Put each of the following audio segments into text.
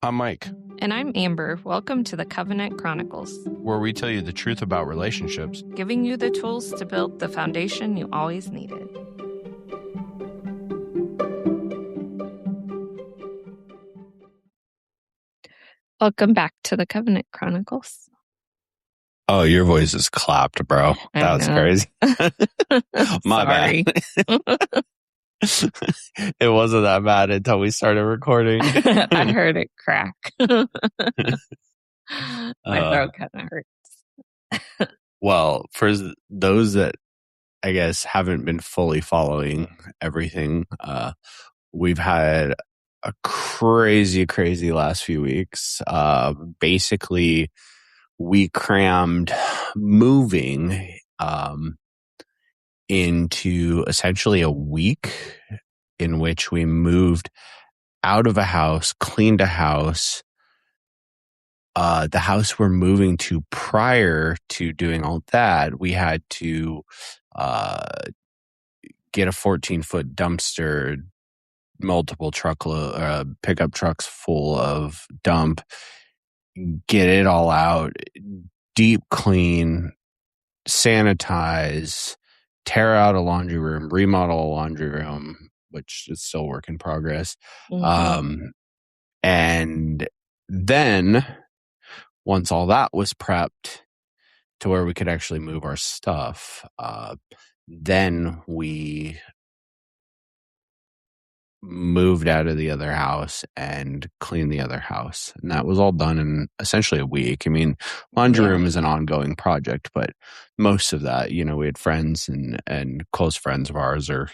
I'm Mike, And I'm Amber. Welcome to the Covenant Chronicles, where we tell you the truth about relationships, giving you the tools to build the foundation you always needed. Welcome back to the Covenant Chronicles. Oh, your voice is clapped, bro. That was crazy. My Sorry. bad. It wasn't that bad until we started recording. I heard it crack. My throat kind of hurts. Well, for those that I guess haven't been fully following everything, we've had a crazy last few weeks. Basically, we crammed moving into essentially a week in which we moved out of a house, cleaned a house. The house we're moving to, prior to doing all that, we had to get a 14-foot dumpster, multiple truckload pickup trucks full of dump, get it all out, deep clean, sanitize, tear out a laundry room, remodel a laundry room, which is still work in progress. Mm-hmm. And then once all that was prepped to where we could actually move our stuff, then we moved out of the other house and cleaned the other house. And that was all done in essentially a week. I mean, laundry room is an ongoing project, but most of that, we had friends and close friends of ours, or,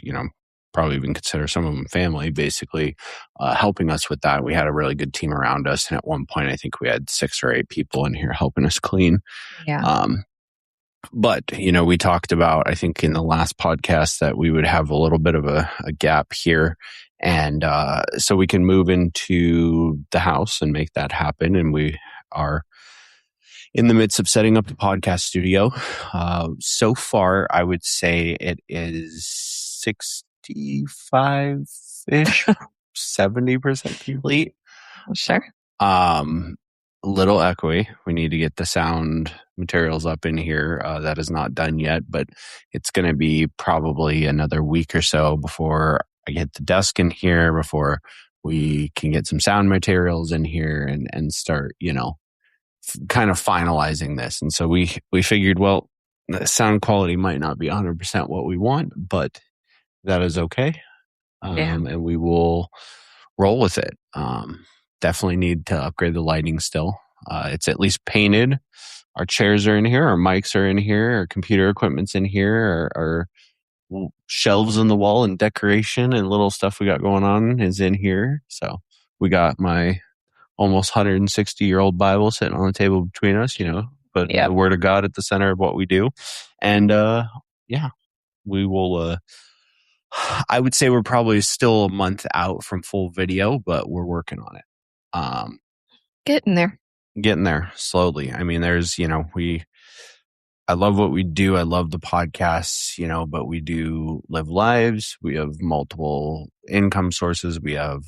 probably even consider some of them family, basically helping us with that. We had a really good team around us. And at one point, I think we had 6 or 8 people in here helping us clean. Yeah. But, we talked about, I think in the last podcast, that we would have a little bit of a gap here. And so we can move into the house and make that happen. And we are in the midst of setting up the podcast studio. So far, I would say it is 65-ish, 70% complete. Sure. Little echoey. We need to get the sound materials up in here. That is not done yet, but it's going to be probably another week or so before I get the desk in here, before we can get some sound materials in here and start, kind of finalizing this. And so we figured, well, the sound quality might not be 100% what we want, but that is okay. And we will roll with it. Definitely need to upgrade the lighting still. It's at least painted. Our chairs are in here. Our mics are in here. Our computer equipment's in here. Our shelves in the wall and decoration and little stuff we got going on is in here. So we got my almost 160-year-old Bible sitting on the table between us, but the Word of God at the center of what we do. And we will... I would say we're probably still a month out from full video, but we're working on it. Getting there slowly. I mean, there's, I love what we do. I love the podcasts, but we do live lives. We have multiple income sources. We have,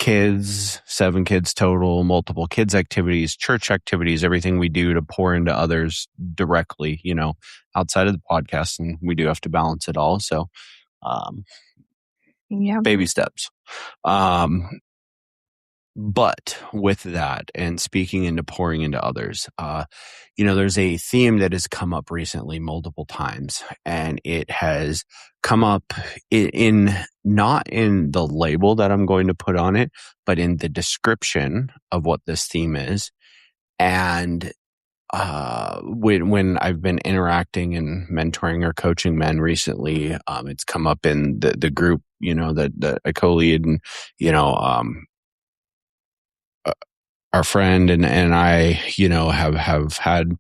kids, 7 kids total, multiple kids activities, church activities, everything we do to pour into others directly, outside of the podcast. And we do have to balance it all. So, baby steps. But with that, and speaking into pouring into others, there's a theme that has come up recently multiple times, and it has come up in not in the label that I'm going to put on it, but in the description of what this theme is. And when I've been interacting and mentoring or coaching men recently, it's come up in the group, that I co-lead, and our friend and I, have had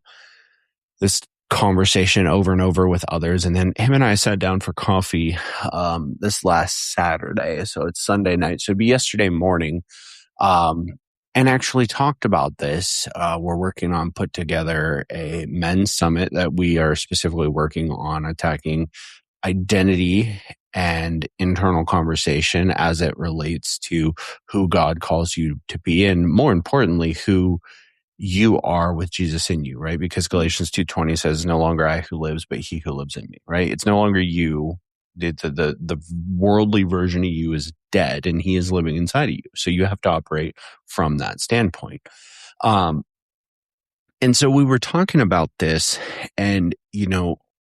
this conversation over and over with others. And then him and I sat down for coffee this last Saturday. So it's Sunday night. So it'd be yesterday morning. And actually talked about this. We're working on put together a men's summit that we are specifically working on attacking identity and internal conversation as it relates to who God calls you to be, and more importantly, who you are with Jesus in you, right? Because Galatians 2:20 says, no longer I who lives, but he who lives in me, right? It's no longer you. The worldly version of you is dead and he is living inside of you. So you have to operate from that standpoint. Um, and so we were talking about this, and,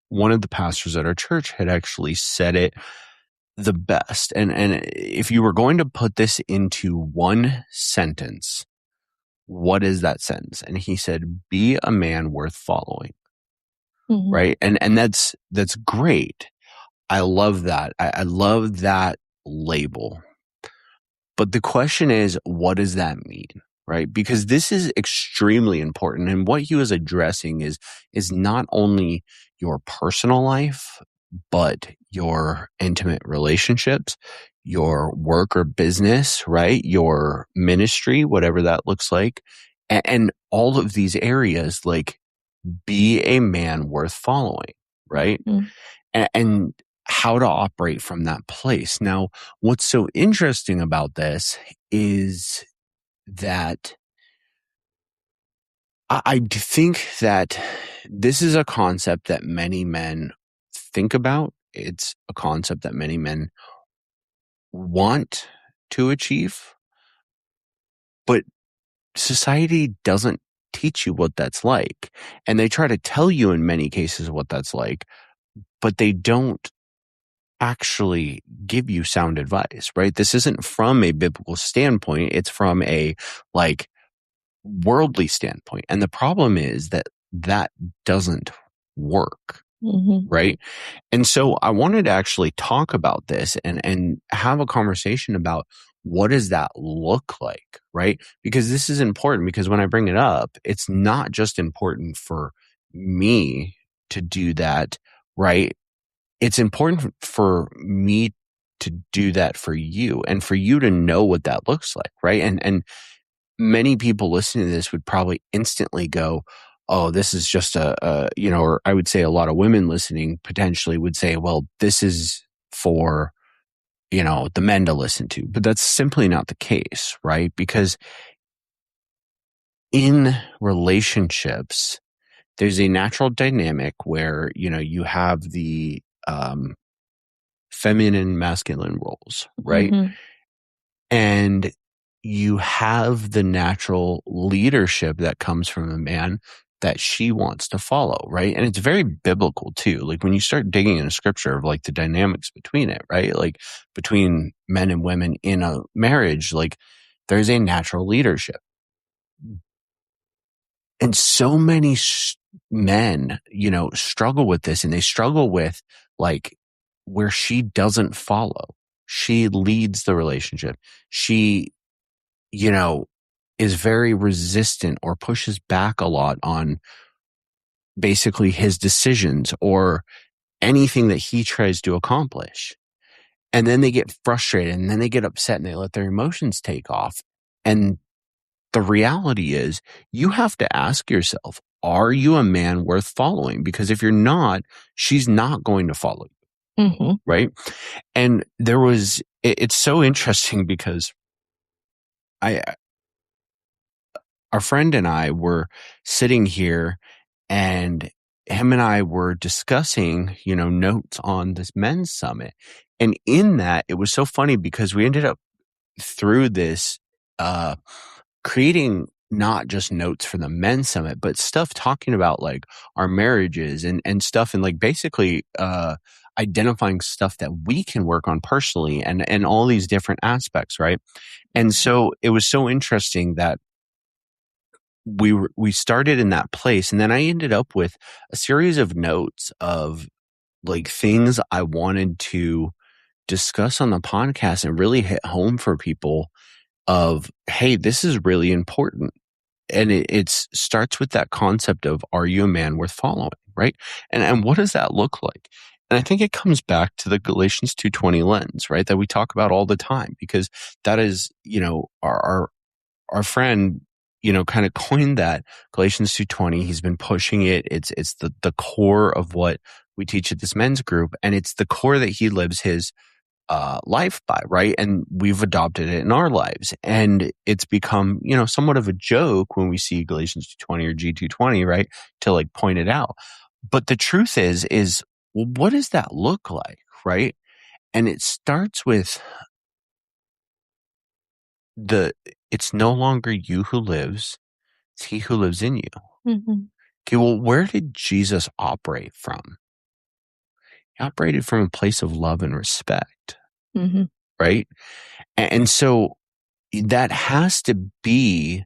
one of the pastors at our church had actually said it the best. And if you were going to put this into one sentence, what is that sentence? And he said, be a man worth following. Mhm. Right. And that's great. I love that. I love that label. But the question is, what does that mean? Right? Because this is extremely important. And what he was addressing is not only your personal life, but your intimate relationships, your work or business, right? Your ministry, whatever that looks like. And all of these areas, like, be a man worth following, right? Mm. And how to operate from that place. Now, what's so interesting about this is that I think that this is a concept that many men think about. It's a concept that many men want to achieve, but society doesn't teach you what that's like. And they try to tell you in many cases what that's like, but they don't actually give you sound advice, right? This isn't from a biblical standpoint. It's from a, like, worldly standpoint. And the problem is that that doesn't work, Mhm. right? And so I wanted to actually talk about this and have a conversation about what does that look like, right? Because this is important, because when I bring it up, it's not just important for me to do that, right? It's important for me to do that for you, and for you to know what that looks like, right? And many people listening to this would probably instantly go, oh, this is just or I would say a lot of women listening potentially would say, well, this is for, the men to listen to. But that's simply not the case, right? Because in relationships, there's a natural dynamic where, you have the feminine, masculine roles, right? Mhm. And you have the natural leadership that comes from a man that she wants to follow, right? And it's very biblical too. Like, when you start digging into scripture of, like, the dynamics between it, right? Like, between men and women in a marriage, like, there's a natural leadership. And so many men, struggle with this, and they struggle with, like, where she doesn't follow. She leads the relationship. She, you know, is very resistant or pushes back a lot on basically his decisions or anything that he tries to accomplish. And then they get frustrated, and then they get upset, and they let their emotions take off. And the reality is, you have to ask yourself, are you a man worth following? Because if you're not, she's not going to follow you, Mhm. right? And it's so interesting because I, our friend and I were sitting here, and him and I were discussing, notes on this men's summit. And in that, it was so funny because we ended up through this, uh, creating not just notes for the men's summit, but stuff talking about, like, our marriages and stuff, and, like, basically, identifying stuff that we can work on personally, and all these different aspects. Right. And Mhm. so it was so interesting that we started in that place, and then I ended up with a series of notes of, like, things I wanted to discuss on the podcast and really hit home for people of, hey, this is really important. And it starts with that concept of, are you a man worth following, right? And what does that look like? And I think it comes back to the Galatians 2:20 lens, right? That we talk about all the time, because that is, our friend, kind of coined that Galatians 2:20. He's been pushing it. It's the core of what we teach at this men's group, and it's the core that he lives his life by, right? And we've adopted it in our lives, and it's become, somewhat of a joke when we see Galatians 2:20 or G2:20, right? To like point it out. But the truth is, well, what does that look like, right? And it starts with it's no longer you who lives, it's he who lives in you. Mhm. Okay, well, where did Jesus operate from? He operated from a place of love and respect, Mhm. right? And so that has to be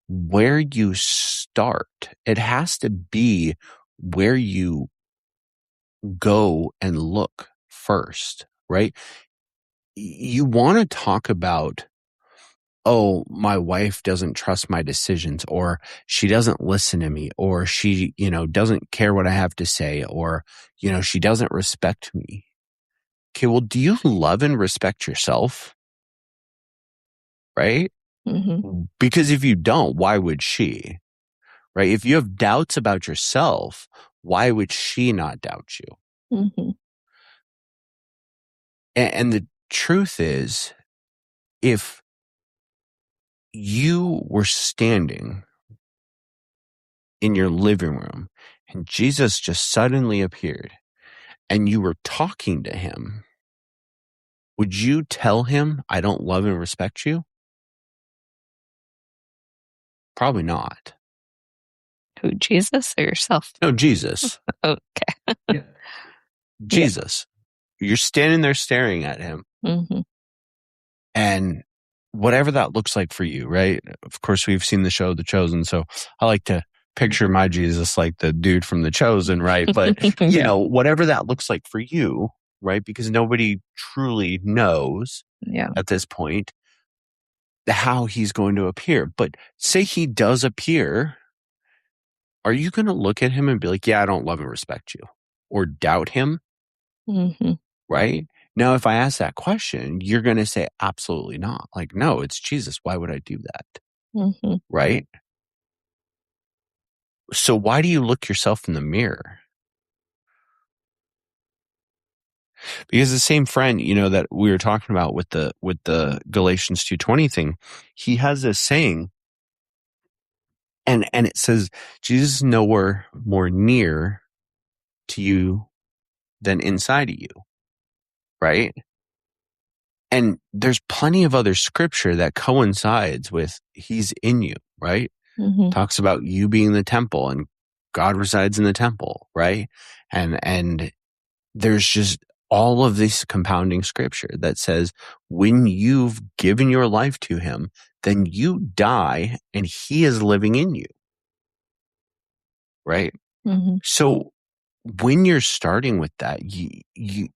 where you start. It has to be where you go and look first, right? You want to talk about, oh, my wife doesn't trust my decisions, or she doesn't listen to me, or she, doesn't care what I have to say, or, she doesn't respect me. Okay, well, do you love and respect yourself? Right? Mhm. Because if you don't, why would she? Right? If you have doubts about yourself, why would she not doubt you? Mhm. And the truth is, if you were standing in your living room and Jesus just suddenly appeared and you were talking to him, would you tell him, I don't love and respect you? Probably not. Who, Jesus or yourself? No, Jesus. Okay. Yeah. Yeah. Jesus. You're standing there staring at him, Mhm. and whatever that looks like for you, right? Of course, we've seen the show The Chosen, so I like to picture my Jesus like the dude from The Chosen, right? But, whatever that looks like for you, right? Because nobody truly knows Yeah. at this point how he's going to appear. But say he does appear, are you going to look at him and be like, yeah, I don't love and respect you, or doubt him? Mhm. Right? Now, if I ask that question, you're going to say, absolutely not. Like, no, it's Jesus. Why would I do that? Mhm. Right? So why do you look yourself in the mirror? Because the same friend, that we were talking about with the Galatians 2:20 thing, he has this saying, and it says, Jesus is nowhere more near to you than inside of you, right? And there's plenty of other scripture that coincides with he's in you, right? Mhm. Talks about you being the temple and God resides in the temple, right? And there's just all of this compounding scripture that says when you've given your life to him, then you die and he is living in you, right? Mhm. So when you're starting with that, you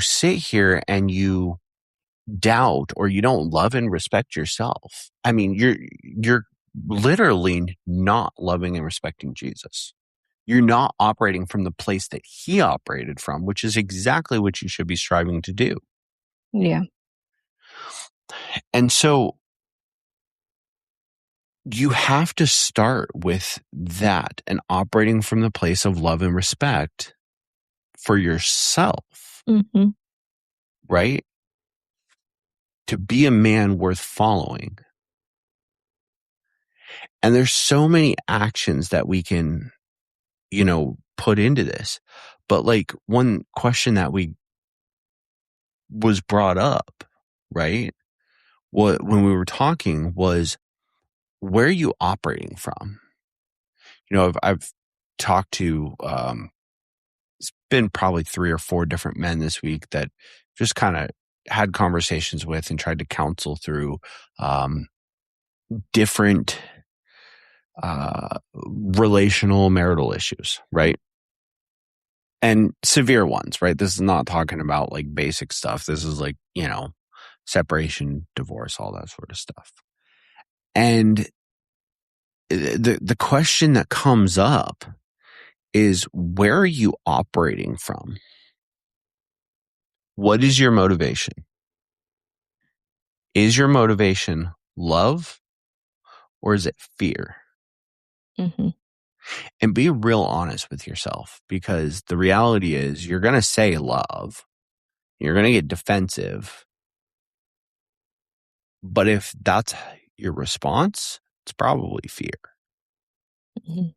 sit here and you doubt or you don't love and respect yourself. I mean, you're literally not loving and respecting Jesus. You're not operating from the place that he operated from, which is exactly what you should be striving to do. Yeah. And so you have to start with that and operating from the place of love and respect for yourself, Mhm. right? To be a man worth following. And there's so many actions that we can, put into this. But like one question that we was brought up, right? What when we were talking was, where are you operating from? I've talked to it's been probably 3 or 4 different men this week that just kind of had conversations with and tried to counsel through um, different relational marital issues, right? And severe ones, right? This is not talking about like basic stuff. This is like, separation, divorce, all that sort of stuff. And the question that comes up is, where are you operating from? What is your motivation? Is your motivation love or is it fear? Mhm. And be real honest with yourself, because the reality is you're going to say love, you're going to get defensive. But if that's your response, it's probably fear. Mhm.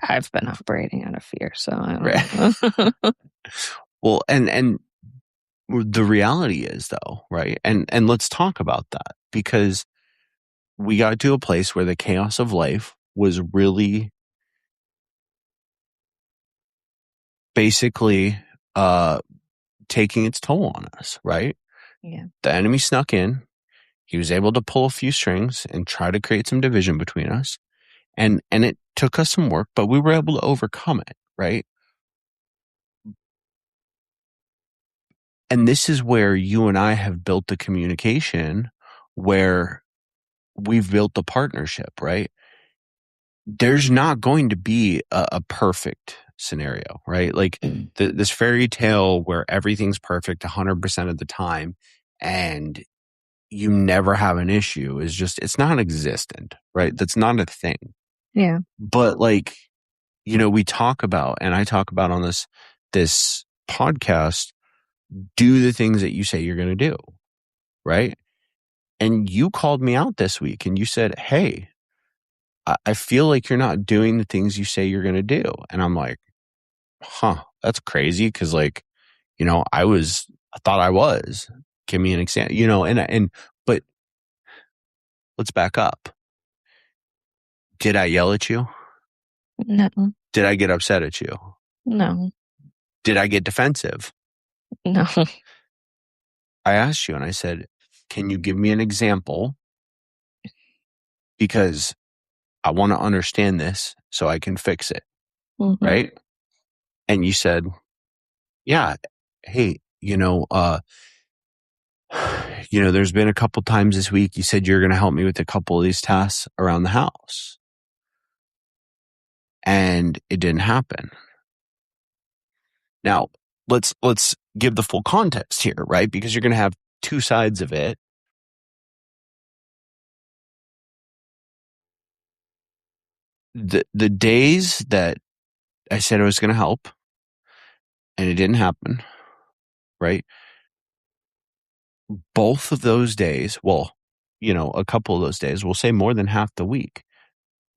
I've been operating out of fear, so I Right. don't know. Well, and the reality is though, right? And let's talk about that, because we got to a place where the chaos of life was really basically taking its toll on us, right? Yeah. The enemy snuck in. He was able to pull a few strings and try to create some division between us. And it took us some work, but we were able to overcome it, right? And this is where you and I have built the communication, where we've built the partnership, right? There's not going to be a perfect scenario, right? Like this fairy tale where everything's perfect 100% of the time and you never have an issue is just, it's non existent, right? That's not a thing. Yeah. But like, we talk about, and I talk about on this podcast, do the things that you say you're going to do, right? And you called me out this week and you said, hey, I feel like you're not doing the things you say you're going to do. And I'm like, huh, that's crazy. Cause like, I thought I was. Give me an example, but let's back up. Did I yell at you? No. Did I get upset at you? No. Did I get defensive? No. I asked you and I said, can you give me an example? Because I want to understand this so I can fix it. Mm-hmm. Right. And you said, yeah, hey, there's been a couple times this week you said you're going to help me with a couple of these tasks around the house. And it didn't happen. Now, let's give the full context here, right? Because you're going to have two sides of it. The days that I said I was going to help and it didn't happen, right? Both of those days, well, a couple of those days, we'll say more than half the week,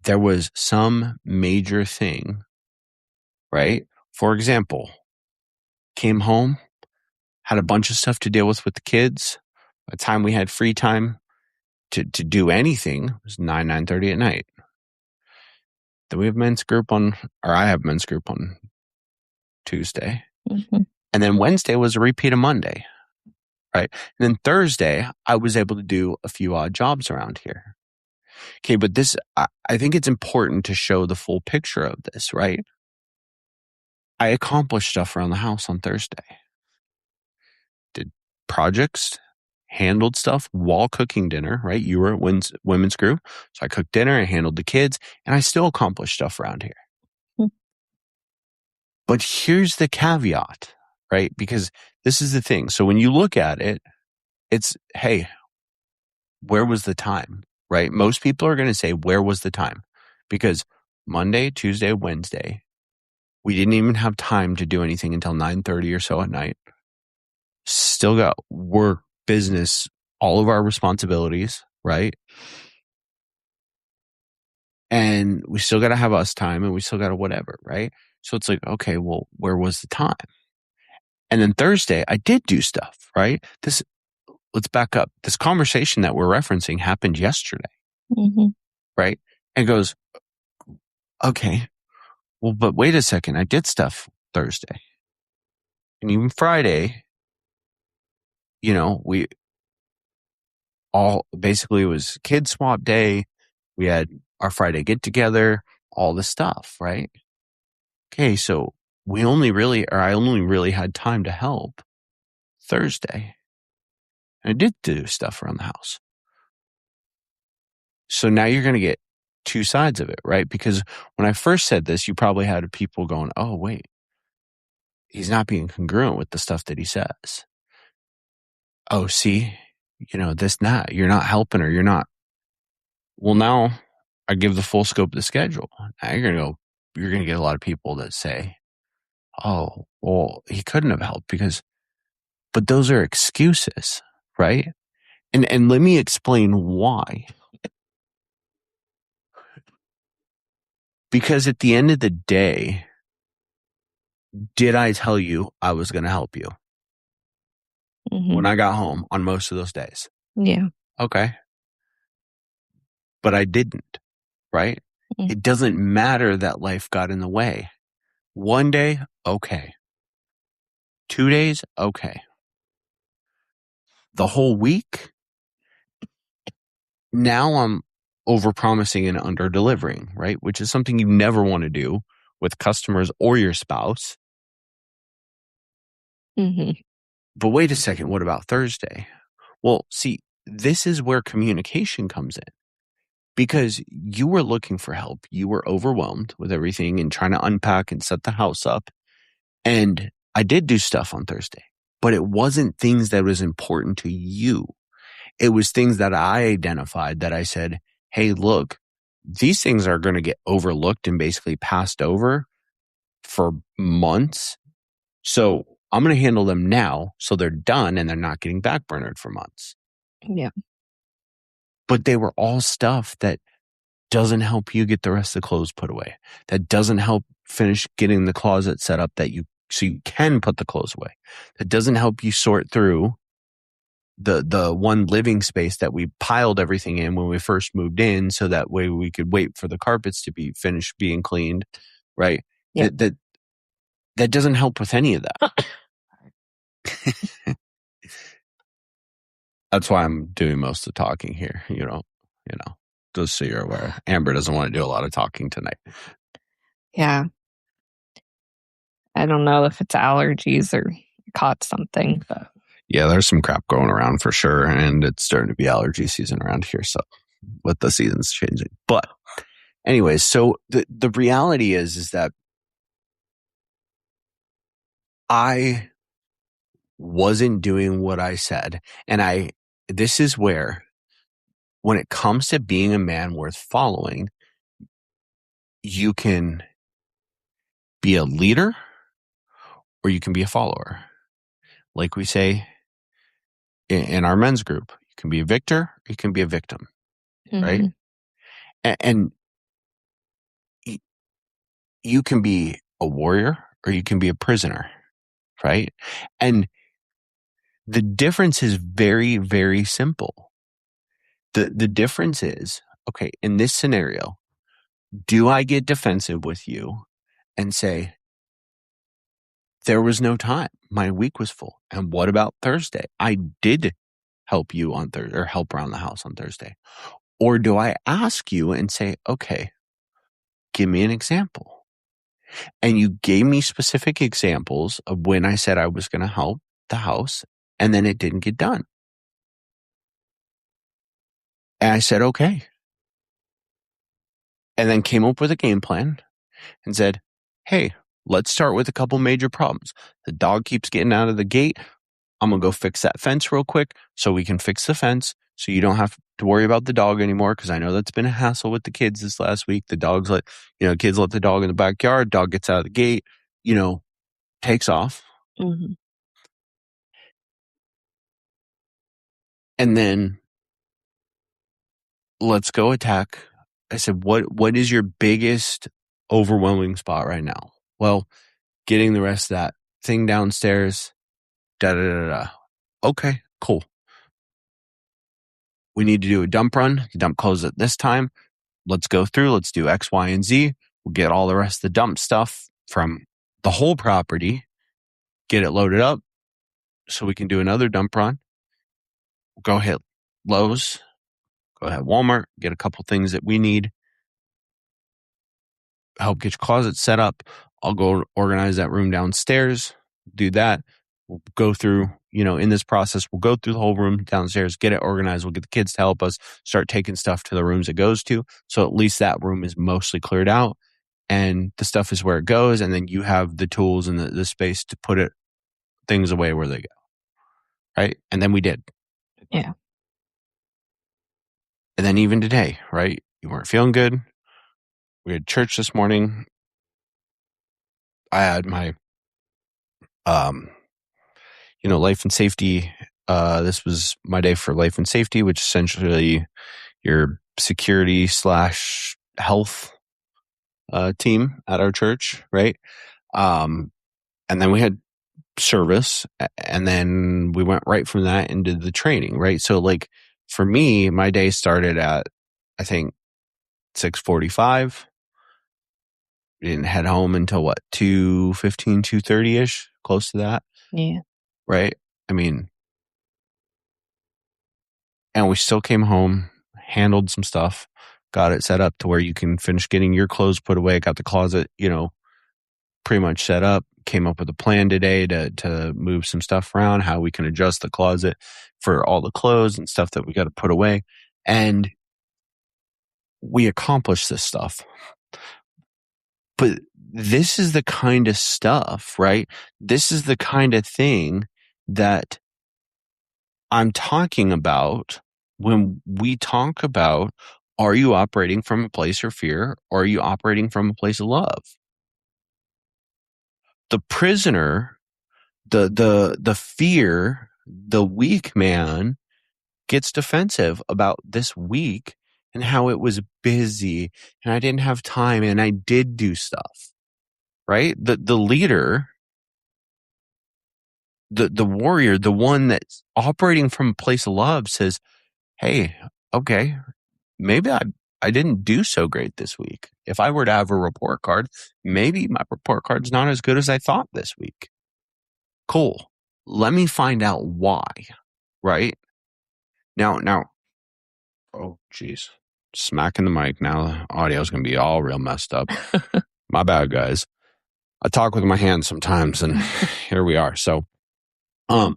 there was some major thing, right? For example, came home, had a bunch of stuff to deal with the kids. By the time we had free time to do anything, it was 9:30 at night. Then we have I have men's group on Tuesday. Mm-hmm. And then Wednesday was a repeat of Monday, right? And then Thursday, I was able to do a few odd jobs around here. Okay, but I think it's important to show the full picture of this, right? I accomplished stuff around the house on Thursday. Did projects, handled stuff while cooking dinner, right? You were at women's group. So I cooked dinner, I handled the kids, and I still accomplished stuff around here. Mm-hmm. But here's the caveat, right? Because this is the thing. So when you look at it, it's, hey, where was the time, right? Most people are going to say, where was the time? Because Monday, Tuesday, Wednesday, we didn't even have time to do anything until 9:30 or so at night. Still got work, business, all of our responsibilities, right? And we still got to have us time and we still got to whatever, right? So it's like, okay, well, where was the time? And then Thursday, I did do stuff, right? Let's back up. This conversation that we're referencing happened yesterday, Mm-hmm. right? And it goes, okay, well, but wait a second. I did stuff Thursday. And even Friday, we all basically, it was kid swap day. We had our Friday get together, all this stuff, right? Okay, so I only really had time to help Thursday. And I did do stuff around the house. So now you're going to get two sides of it, right? Because when I first said this, you probably had people going, oh, wait, he's not being congruent with the stuff that he says. Oh, see, this, not, you're not helping or you're not. Well, now I give the full scope of the schedule. Now you're gonna get a lot of people that say, "Oh, well, he couldn't have helped because," but those are excuses, right? And let me explain why. Because at the end of the day, did I tell you I was going to help you when Hmm. I got home on most of those days? Yeah. Okay. But I didn't, right? Mm. It doesn't matter that life got in the way. One day, okay. 2 days, okay. The whole week, now I'm overpromising and under delivering, right? Which is something you never want to do with customers or your spouse. Hmm. But wait a second, what about Thursday? Well, see, this is where communication comes in because you were looking for help. You were overwhelmed with everything and trying to unpack and set the house up. And I did do stuff on Thursday, but it wasn't things that was important to you. It was things that I identified that I said, hey, look, these things are going to get overlooked and basically passed over for months. So I'm going to handle them now so they're done and they're not getting backburnered for months. Yeah. But they were all stuff that doesn't help you get the rest of the clothes put away. That doesn't help finish getting the closet set up so you can put the clothes away. That doesn't help you sort through the one living space that we piled everything in when we first moved in so that way we could wait for the carpets to be finished being cleaned, right? Yep. That doesn't help with any of that. That's why I'm doing most of the talking here, just so you're aware. Amber doesn't want to do a lot of talking tonight. Yeah. I don't know if it's allergies or caught something, but Yeah, there's some crap going around for sure, and it's starting to be allergy season around here. So, with the seasons changing, but anyways, so the reality is that I wasn't doing what I said, and this is where, when it comes to being a man worth following, you can be a leader or you can be a follower. Like we say in our men's group, you can be a victor, or you can be a victim, right? hmm. And you can be a warrior or you can be a prisoner, right? And the difference is very, very simple. The difference is, okay, in this scenario, do I get defensive with you and say, there was no time. My week was full. And what about Thursday? I did help you on Thursday or help around the house on Thursday. Or do I ask you and say, okay, give me an example? And you gave me specific examples of when I said I was going to help the house and then it didn't get done. And I said, okay. And then came up with a game plan and said, hey, let's start with a couple major problems. The dog keeps getting out of the gate. I'm going to go fix that fence real quick so we can fix the fence so you don't have to worry about the dog anymore. Cause I know that's been a hassle with the kids this last week. Kids let the dog in the backyard, dog gets out of the gate, takes off. Hmm. And then let's go attack. I said, what is your biggest overwhelming spot right now? Well, getting the rest of that thing downstairs, da da da da. Okay, cool. We need to do a dump run. The dump closes at this time. Let's go through. Let's do X, Y, and Z. We'll get all the rest of the dump stuff from the whole property, get it loaded up so we can do another dump run. Go hit Lowe's, go ahead Walmart, get a couple things that we need, help get your closet set up. I'll go organize that room downstairs, do that. We'll go through, in this process, we'll go through the whole room downstairs, get it organized. We'll get the kids to help us start taking stuff to the rooms it goes to. So at least that room is mostly cleared out and the stuff is where it goes. And then you have the tools and the space to put things away where they go. Right. And then we did. Yeah. And then even today, right? You weren't feeling good. We had church this morning. I had my, um, life and safety. This was my day for life and safety, which essentially your security slash health team at our church, right? Um, and then we had service, and then we went right from that into the training, right? So, like for me, my day started at I think 6:45. We didn't head home until what 2:15, 2:30 ish, close to that, Yeah. right? I mean, and we still came home, handled some stuff, got it set up to where you can finish getting your clothes put away, got the closet, pretty much set up, came up with a plan today to move some stuff around, how we can adjust the closet for all the clothes and stuff that we got to put away. And we accomplished this stuff. But this is the kind of stuff, right? This is the kind of thing that I'm talking about when we talk about, are you operating from a place of fear, or are you operating from a place of love? The prisoner, the fear, the weak man gets defensive about this week and how it was busy and I didn't have time and I did do stuff, right? The leader, the warrior, the one that's operating from a place of love says, hey, okay, maybe I didn't do so great this week. If I were to have a report card, maybe my report card's not as good as I thought this week. Cool. Let me find out why, right? Now, oh, geez. Smacking the mic. Now the audio's going to be all real messed up. My bad, guys. I talk with my hands sometimes, and here we are. So, um,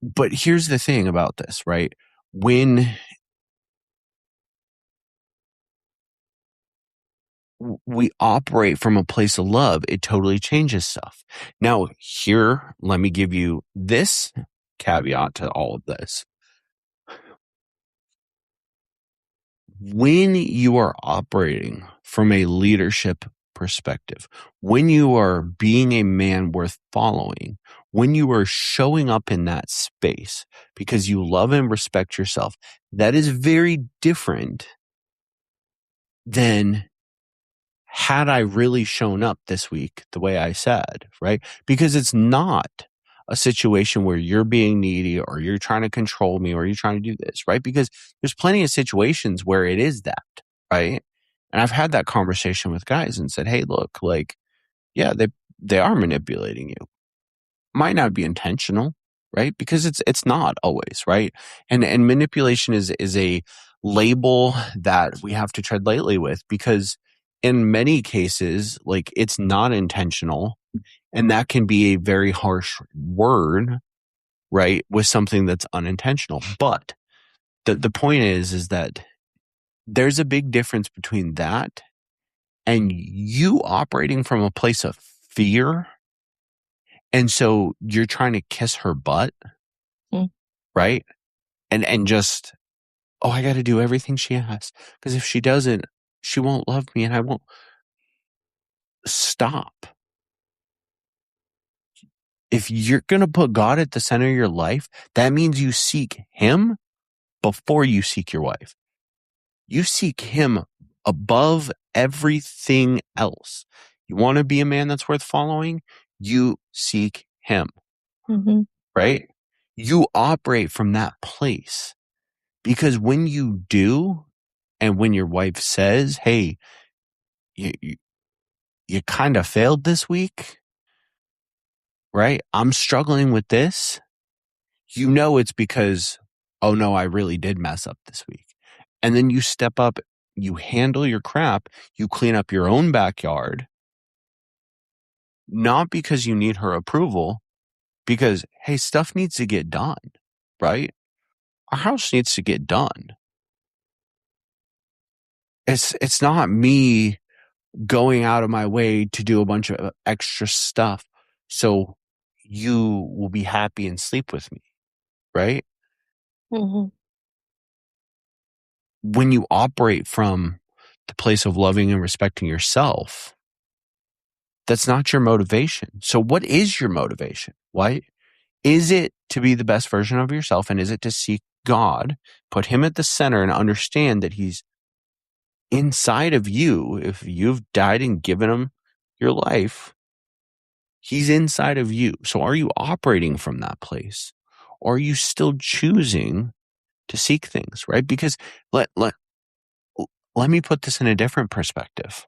but here's the thing about this, right? When we operate from a place of love, it totally changes stuff. Now, here, let me give you this caveat to all of this. When you are operating from a leadership perspective, when you are being a man worth following, when you are showing up in that space because you love and respect yourself, that is very different than had I really shown up this week the way I said, right? Because it's not a situation where you're being needy or you're trying to control me or you're trying to do this, right? Because there's plenty of situations where it is that, right? And I've had that conversation with guys and said, hey, look, like, yeah, they are manipulating you. Might not be intentional, right? Because it's not always, right? And manipulation is a label that we have to tread lightly with because in many cases, like it's not intentional, and that can be a very harsh word, right? With something that's unintentional. But the point is that there's a big difference between that and you operating from a place of fear. And so you're trying to kiss her butt, Mm. right? And just, oh, I got to do everything she asks because if she doesn't, she won't love me and I won't stop. If you're going to put God at the center of your life, that means you seek him before you seek your wife. You seek him above everything else. You want to be a man that's worth following? You seek him, Mm-hmm. right? You operate from that place because when you do, and when your wife says, hey, you kind of failed this week, right? I'm struggling with this. You know, it's because, oh no, I really did mess up this week. And then you step up, you handle your crap, you clean up your own backyard, not because you need her approval, because, hey, stuff needs to get done, right? Our house needs to get done. It's not me going out of my way to do a bunch of extra stuff so you will be happy and sleep with me, right? Mm-hmm. when you operate from the place of loving and respecting yourself, that's not your motivation. So what is your motivation? Why is it to be the best version of yourself? And is it to seek God, put him at the center and understand that he's inside of you? If you've died and given him your life, he's inside of you. So are you operating from that place? Or are you still choosing to seek things, right? Because let me put this in a different perspective.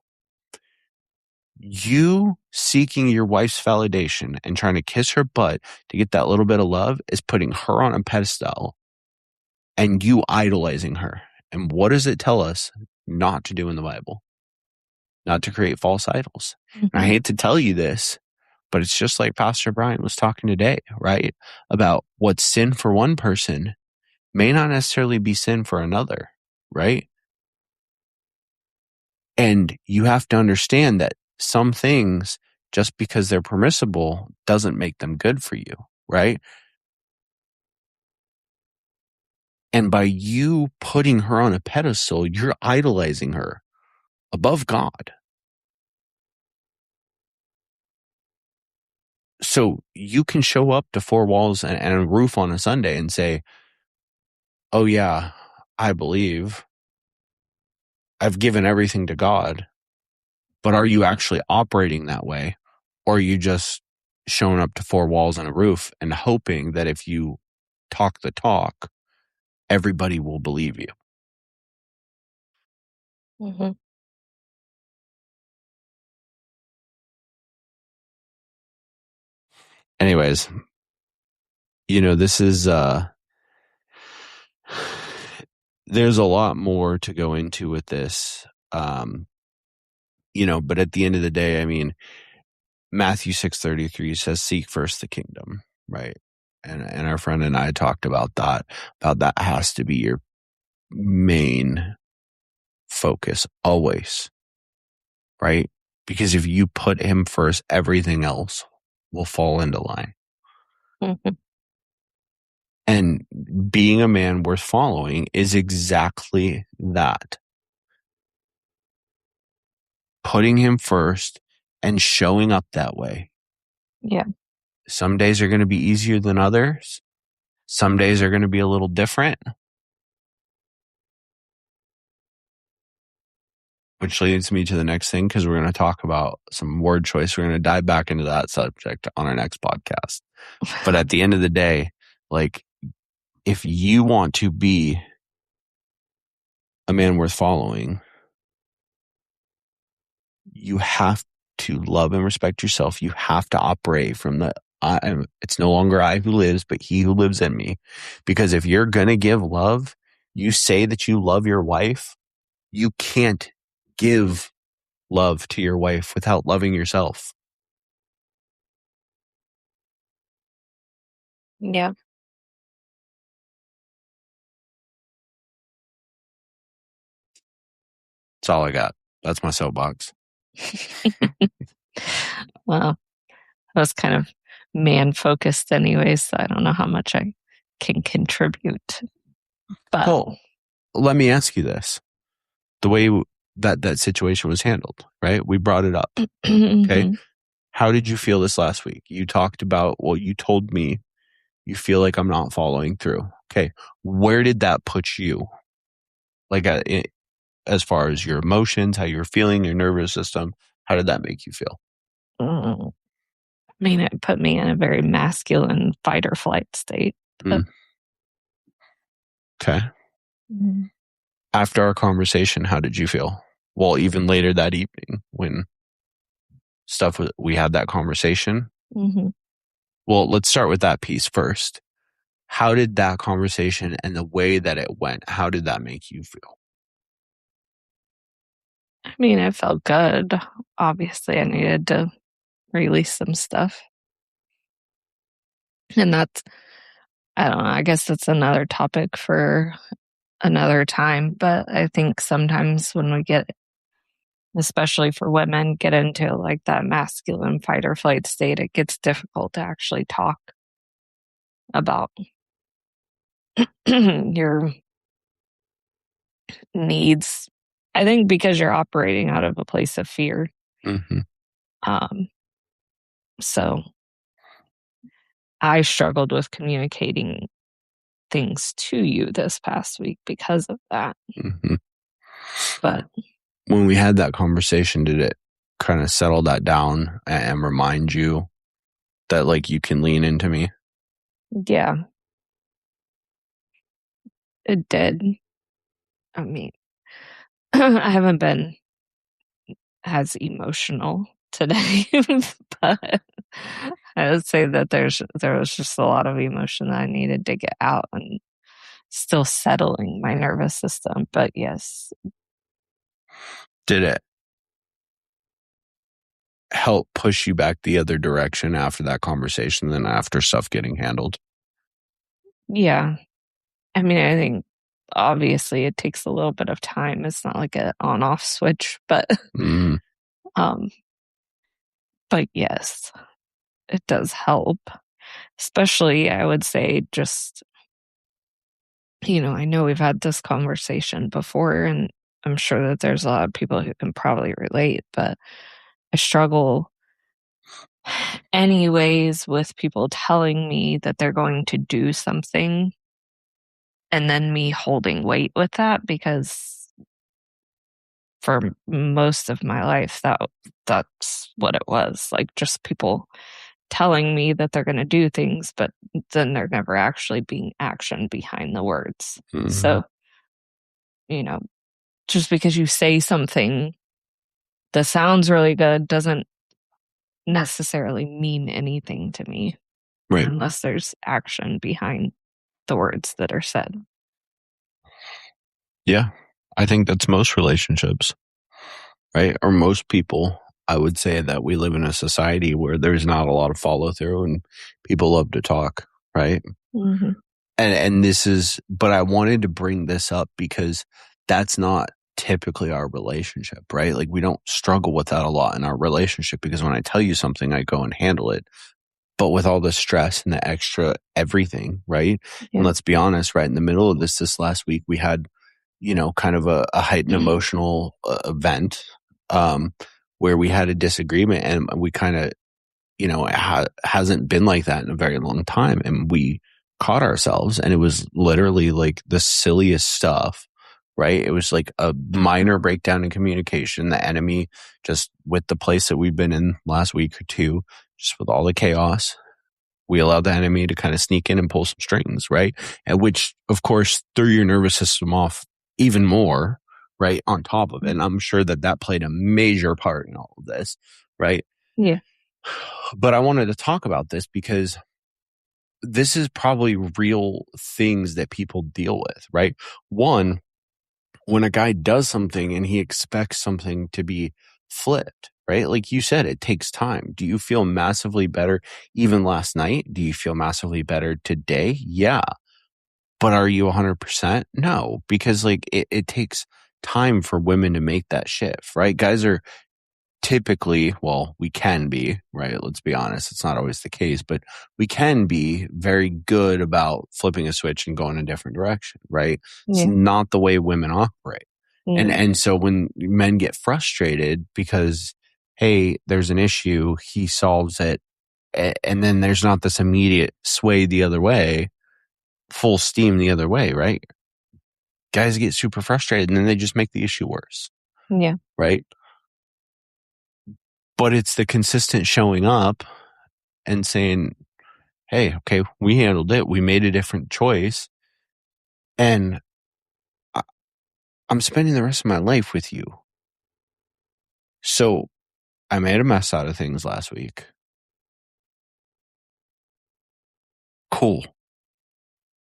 You seeking your wife's validation and trying to kiss her butt to get that little bit of love is putting her on a pedestal and you idolizing her. And what does it tell us not to do in the Bible? Not to create false idols. And I Mhm. hate to tell you this, but it's just like Pastor Brian was talking today, right? About what's sin for one person may not necessarily be sin for another, right? And you have to understand that some things, just because they're permissible, doesn't make them good for you, right? And by you putting her on a pedestal, you're idolizing her above God. So you can show up to four walls and a roof on a Sunday and say, oh, yeah, I believe I've given everything to God. But are you actually operating that way? Or are you just showing up to four walls and a roof and hoping that if you talk the talk, everybody will believe you? Mhm. Anyways, this is there's a lot more to go into with this. But at the end of the day, I mean, Matthew 6:33 says, seek first the kingdom, right? And our friend and I talked about that has to be your main focus always, right? Because if you put him first, everything else will fall into line. Mhm. And being a man worth following is exactly that. Putting him first and showing up that way. Yeah. Some days are going to be easier than others. Some days are going to be a little different, which leads me to the next thing because we're going to talk about some word choice. We're going to dive back into that subject on our next podcast. But at the end of the day, like, if you want to be a man worth following, you have to love and respect yourself. You have to operate from it's no longer I who lives, but he who lives in me. Because if you're going to give love, you say that you love your wife, you can't give love to your wife without loving yourself. Yeah. That's all I got. That's my soapbox. Well, I was kind of man focused anyway, so I don't know how much I can contribute. But Well, let me ask you this. The way that situation was handled, right? We brought it up. Okay. Mhm. How did you feel this last week? You talked about, well, you told me you feel like I'm not following through. Okay. Where did that put you? Like, as far as your emotions, how you were feeling, your nervous system, how did that make you feel? Mm. I mean, it put me in a very masculine fight or flight state. But Mm, okay. mm, After our conversation, how did you feel? Well, even later that evening when we had that conversation. mhm. Well, let's start with that piece first. How did that conversation and the way that it went, how did that make you feel? I mean, it felt good. Obviously, I needed to release some stuff. And that's, I don't know, I guess that's another topic for another time. But I think sometimes when we get, especially for women, get into like that masculine fight or flight state, it gets difficult to actually talk about your needs. I think because you're operating out of a place of fear. Hmm. Um, so I struggled with communicating things to you this past week because of that. Hmm. But When we had that conversation, did it kind of settle that down and remind you that like you can lean into me? yeah, it did. I mean, I haven't been as emotional today, but I would say that there was just a lot of emotion that I needed to get out and still settling my nervous system. But yes, Did it help push you back the other direction after that conversation than after stuff getting handled? yeah. I mean, I think obviously it takes a little bit of time. It's not like a on off switch, Mm, um but yes, it does help. Especially I would say just I know we've had this conversation before and I'm sure that there's a lot of people who can probably relate, but I struggle anyways with people telling me that they're going to do something and then me holding weight with that because for most of my life that's what it was, like just people telling me that they're going to do things but then they're never actually being action behind the words. mm, So you know just because you say something that sounds really good doesn't necessarily mean anything to me right. unless there's action behind the words that are said. Yeah. I think that's most relationships, right? Or most people. I would say that we live in a society where there's not a lot of follow through and people love to talk, right? Hmm. And this is, but I wanted to bring this up because that's not typically our relationship, right? Like we don't struggle with that a lot in our relationship because when I tell you something, I go and handle it. But with all the stress and the extra everything, right? And Yeah. let's be honest, right in the middle of this last week, we had, kind of a heightened emotional event, um, where we had a disagreement and we kind of, it hasn't been like that in a very long time. And we caught ourselves and it was literally like the silliest stuff, right? It was like a minor breakdown in communication. The enemy just with the place that we've been in last week or two, just with all the chaos, we allowed the enemy to kind of sneak in and pull some strings, right? And which, of course, threw your nervous system off even more, right? On top of it. And I'm sure that that played a major part in all of this, right? Yeah. But I wanted to talk about this because this is probably real things that people deal with, right? One, when a guy does something and he expects something to be flipped, right? Like you said, it takes time. Do you feel massively better even last night? Do you feel massively better today? Yeah. But are you 100%? No, because like it takes time for women to make that shift, right? Guys are typically, well, we can be, right? Let's be honest. It's not always the case, but we can be very good about flipping a switch and going a different direction, right? It's Yeah. not the way women operate. And No. and so when men get frustrated because hey, there's an issue, he solves it, and then there's not this immediate sway the other way, full steam the other way, right? Guys get super frustrated and then they just make the issue worse, Yeah. right? But it's the consistent showing up and saying, hey, okay, we handled it. We made a different choice. And I- I'm spending the rest of my life with you. So I made a mess out of things last week. Cool.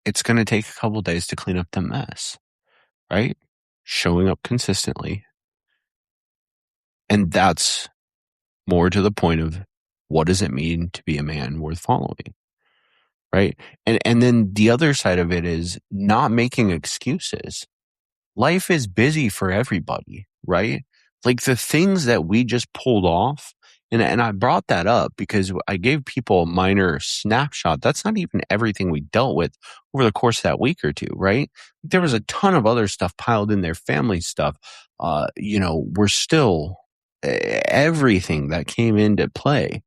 It's going to take a couple days to clean up the mess, right? Showing up consistently. And that's more to the point of what does it mean to be a man worth following, right? And then the other side of it is not making excuses. Life is busy for everybody, right? Like the things that we just pulled off And I brought that up because I gave people a minor snapshot. That's not even everything we dealt with over the course of that week or two, right? There was a ton of other stuff piled in there, family stuff. We're still everything that came into play.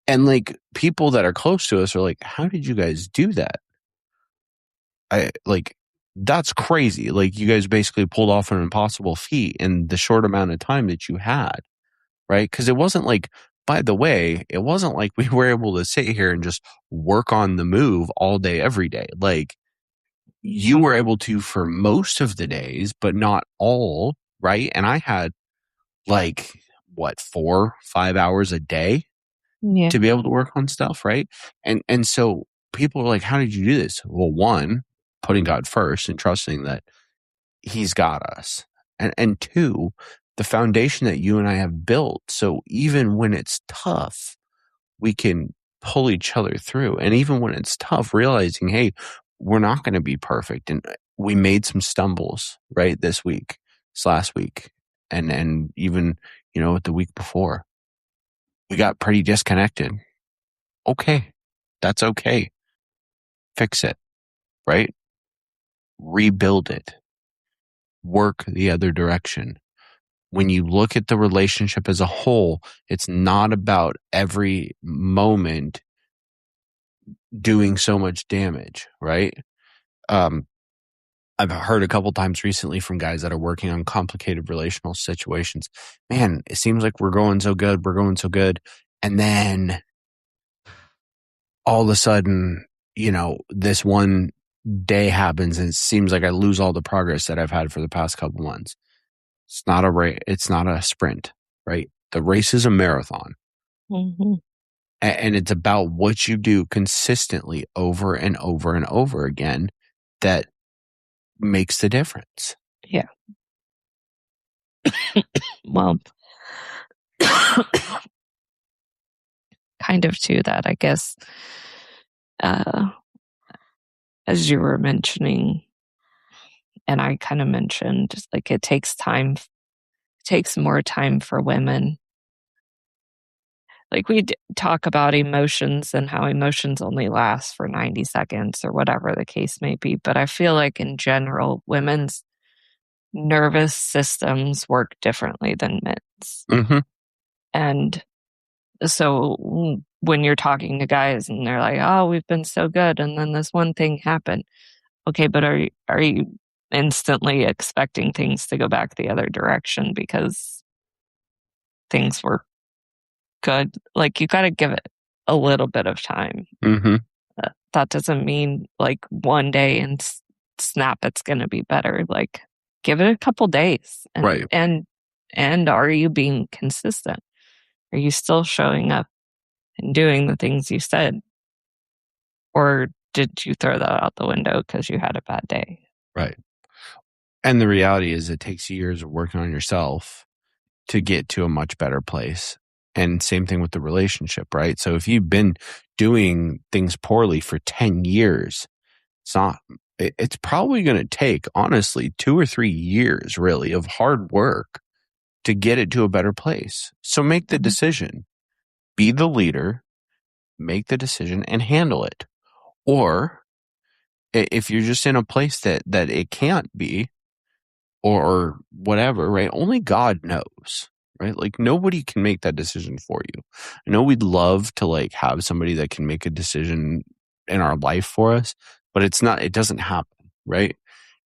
And like people that are close to us are like, how did you guys do that? That's crazy. Like you guys basically pulled off an impossible feat in the short amount of time that you had, right? Because it wasn't like, by the way, it wasn't like we were able to sit here and just work on the move all day, every day. Like you were able to for most of the days, but not all, right? And I had like what, 4, 5 hours a day Yeah. to be able to work on stuff, right? And so people are like, how did you do this? Well, one, putting God first and trusting that he's got us. And two, the foundation that you and I have built. So even when it's tough, we can pull each other through. And even when it's tough, realizing, hey, we're not going to be perfect. And we made some stumbles, right? This last week, and even, the week before, we got pretty disconnected. Okay. That's okay. Fix it, right? Rebuild it. Work the other direction. When you look at the relationship as a whole, it's not about every moment doing so much damage, right? Um, I've heard a couple times recently from guys that are working on complicated relational situations. Man, it seems like we're going so good. We're going so good. And then all of a sudden, this one day happens and it seems like I lose all the progress that I've had for the past couple months. It's not a race. It's not a sprint, right? The race is a marathon. Hmm. And it's about what you do consistently over and over and over again that makes the difference. Yeah. Well, kind of to that, I guess, uh, as you were mentioning, and I kind of mentioned, like it takes time, it takes more time for women. Like talk about emotions and how emotions only last for 90 seconds or whatever the case may be. But I feel like in general, women's nervous systems work differently than men's. Mm-hmm. And so when you're talking to guys and they're like, "Oh, we've been so good," and then this one thing happened. Okay, but are you instantly expecting things to go back the other direction because things were good? Like you got to give it a little bit of time. Mm-hmm. That doesn't mean like one day and snap it's going to be better. Like give it a couple days, and Right. and are you being consistent? Are you still showing up and doing the things you said? Or did you throw that out the window because you had a bad day? Right. And the reality is it takes years of working on yourself to get to a much better place. And same thing with the relationship, right? So if you've been doing things poorly for 10 years, it's probably going to take, honestly, 2 or 3 years really of hard work to get it to a better place. So make the Mhm. decision, be the leader, make the decision and handle it. Or if you're just in a place that it can't be, or whatever, right? Only God knows, right? Like nobody can make that decision for you. I know we'd love to like have somebody that can make a decision in our life for us, but it doesn't happen, right?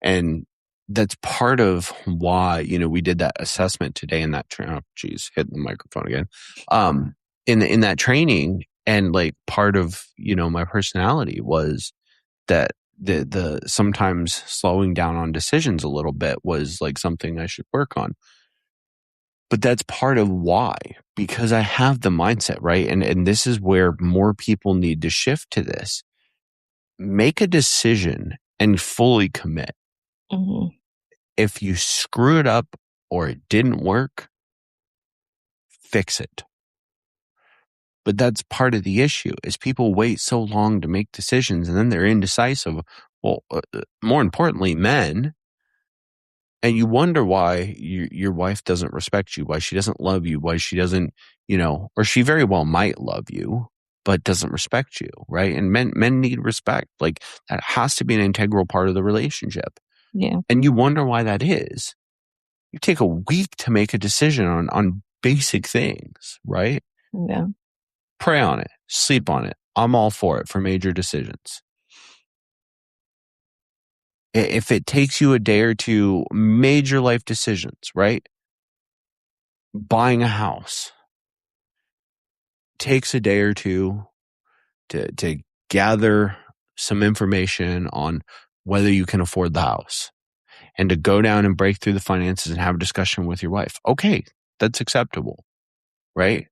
And that's part of why, we did that assessment today in that oh, geez, hitting the microphone again. In that training, and like part of, my personality was that the sometimes slowing down on decisions a little bit was like something I should work on. But that's part of why, because I have the mindset, right? And this is where more people need to shift to this. Make a decision and fully commit. Mhm. If you screw it up or it didn't work, fix it. But that's part of the issue is people wait so long to make decisions and then they're indecisive. Well, more importantly, men, And you wonder why your wife doesn't respect you, why she doesn't love you, why she doesn't, or she very well might love you, but doesn't respect you, right? And men need respect. Like that has to be an integral part of the relationship. Yeah. And you wonder why that is. You take a week to make a decision on basic things, right? Yeah. Pray on it, sleep on it. I'm all for it for major decisions. If it takes you a day or two, major life decisions, right? Buying a house takes a day or two to gather some information on whether you can afford the house and to go down and break through the finances and have a discussion with your wife. Okay, that's acceptable, right?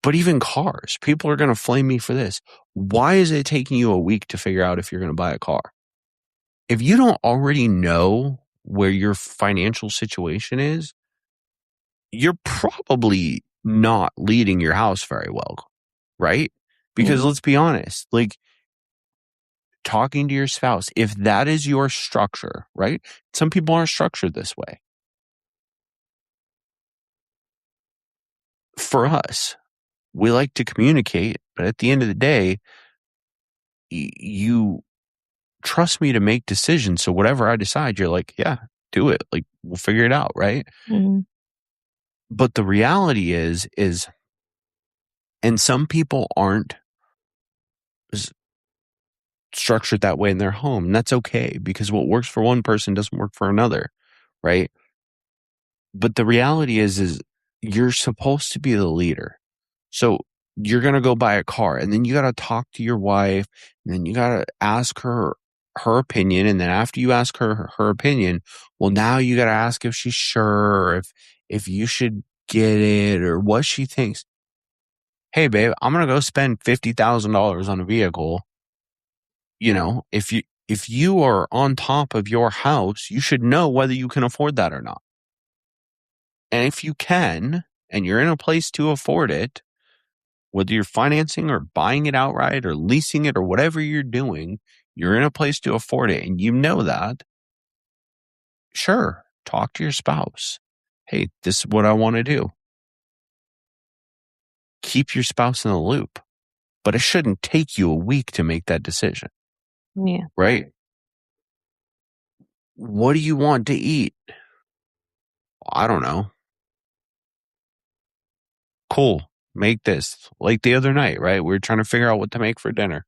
But even cars, people are going to flame me for this. Why is it taking you a week to figure out if you're going to buy a car? If you don't already know where your financial situation is, you're probably not leading your house very well, right? Because Yeah. let's be honest, like talking to your spouse, if that is your structure, right? Some people aren't structured this way. For us, we like to communicate, but at the end of the day, you trust me to make decisions. So whatever I decide, you're like, yeah, do it. Like we'll figure it out, right? Mhm. But the reality is, and some people aren't structured that way in their home. And that's okay because what works for one person doesn't work for another, right? But the reality is you're supposed to be the leader. So you're going to go buy a car and then you got to talk to your wife and then you got to ask her opinion. And then after you ask her opinion, well, now you got to ask if she's sure or if you should get it or what she thinks. Hey, babe, I'm going to go spend $50,000 on a vehicle. If you are on top of your house, you should know whether you can afford that or not. And if you can, and you're in a place to afford it, whether you're financing or buying it outright or leasing it or whatever you're doing, you're in a place to afford it. And you know that. Sure, talk to your spouse. Hey, this is what I want to do. Keep your spouse in the loop, but it shouldn't take you a week to make that decision, Yeah. right? What do you want to eat? I don't know. Cool. Make this like the other night, right? We were trying to figure out what to make for dinner.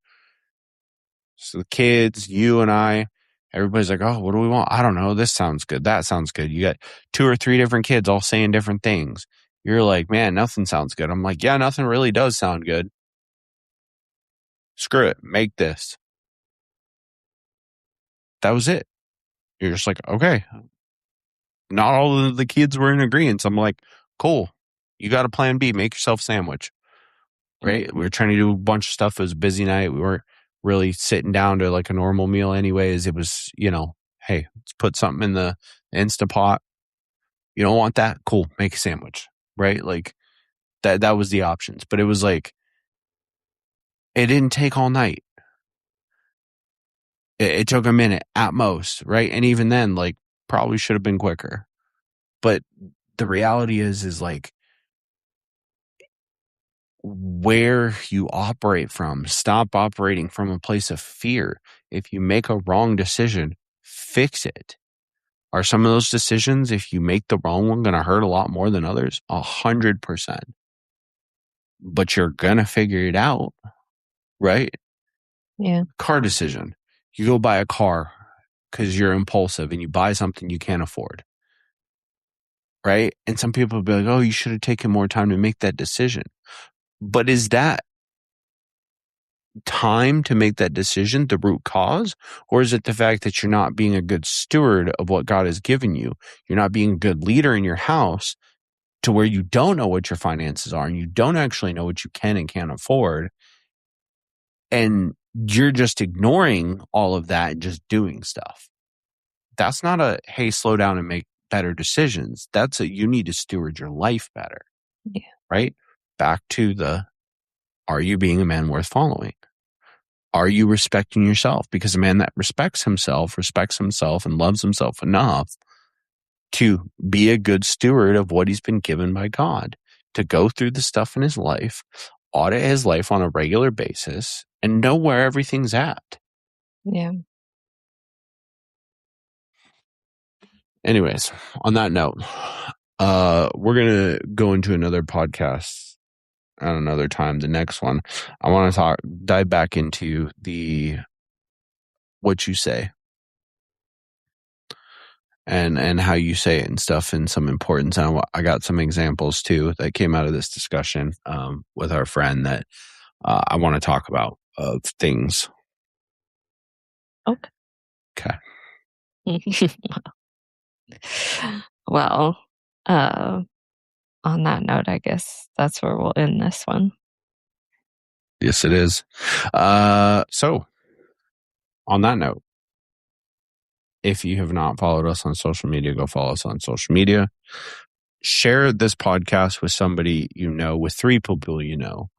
So the kids, you and I, everybody's like, oh, what do we want? I don't know. This sounds good. That sounds good. You got 2 or 3 different kids all saying different things. You're like, man, nothing sounds good. I'm like, yeah, nothing really does sound good. Screw it. Make this. That was it. You're just like, okay. Not all of the kids were in agreement. I'm like, cool. You got a plan B. Make yourself a sandwich. Right? We were trying to do a bunch of stuff. It was a busy night. We weren't really sitting down to like a normal meal anyways. It was, hey, let's put something in the Instapot. You don't want that? Cool. Make a sandwich. Right? Like that was the options. But it was like it didn't take all night. It took a minute at most, right? And even then, like probably should have been quicker. But the reality is like where you operate from. Stop operating from a place of fear. If you make a wrong decision, fix it. Are some of those decisions, if you make the wrong one, going to hurt a lot more than others? 100%. But you're going to figure it out, right? Yeah. Car decision. You go buy a car because you're impulsive and you buy something you can't afford, right? And some people will be like, oh, you should have taken more time to make that decision. But is that time to make that decision the root cause? Or is it the fact that you're not being a good steward of what God has given you? You're not being a good leader in your house to where you don't know what your finances are and you don't actually know what you can and can't afford. And you're just ignoring all of that and just doing stuff. That's not a, hey, slow down and make better decisions. That's a, you need to steward your life better, Yeah. right? Back to are you being a man worth following? Are you respecting yourself? Because a man that respects himself and loves himself enough to be a good steward of what he's been given by God, to go through the stuff in his life, audit his life on a regular basis, and know where everything's at. Yeah. Anyways, on that note, we're going to go into another podcast at another time. The next one, I want to dive back into the what you say and how you say it and stuff and some importance. And I got some examples too that came out of this discussion with our friend that I want to talk about of things. Okay. Okay. Well, on that note, I guess that's where we'll end this one. Yes, it is. So, on that note, if you have not followed us on social media, go follow us on social media. Share this podcast with somebody you know, with 3 people you know.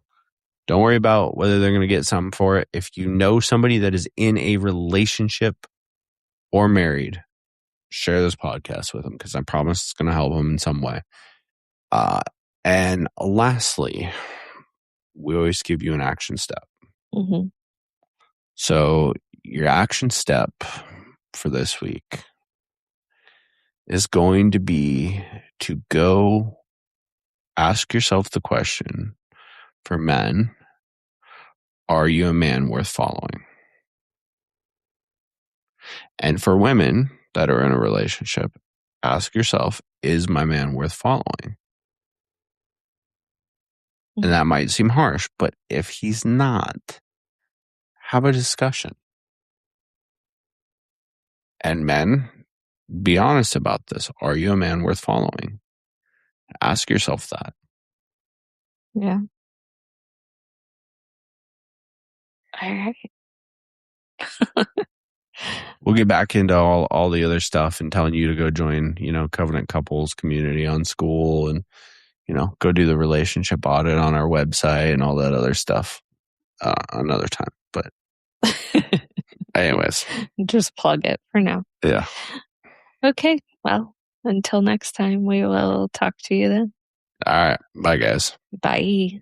Don't worry about whether they're going to get something for it. If you know somebody that is in a relationship or married, share this podcast with them because I promise it's going to help them in some way. And lastly, we always give you an action step. Mm-hmm. So your action step for this week is going to be to go ask yourself the question for men, are you a man worth following? And for women that are in a relationship, ask yourself, is my man worth following? And that might seem harsh, but if he's not, have a discussion. And men, be honest about this. Are you a man worth following? Ask yourself that. Yeah. All right. We'll get back into all the other stuff and telling you to go join, Covenant Couples community on School and, go do the relationship audit on our website and all that other stuff another time. But anyways. Just plug it for now. Yeah. Okay. Well, until next time, we will talk to you then. All right. Bye, guys. Bye.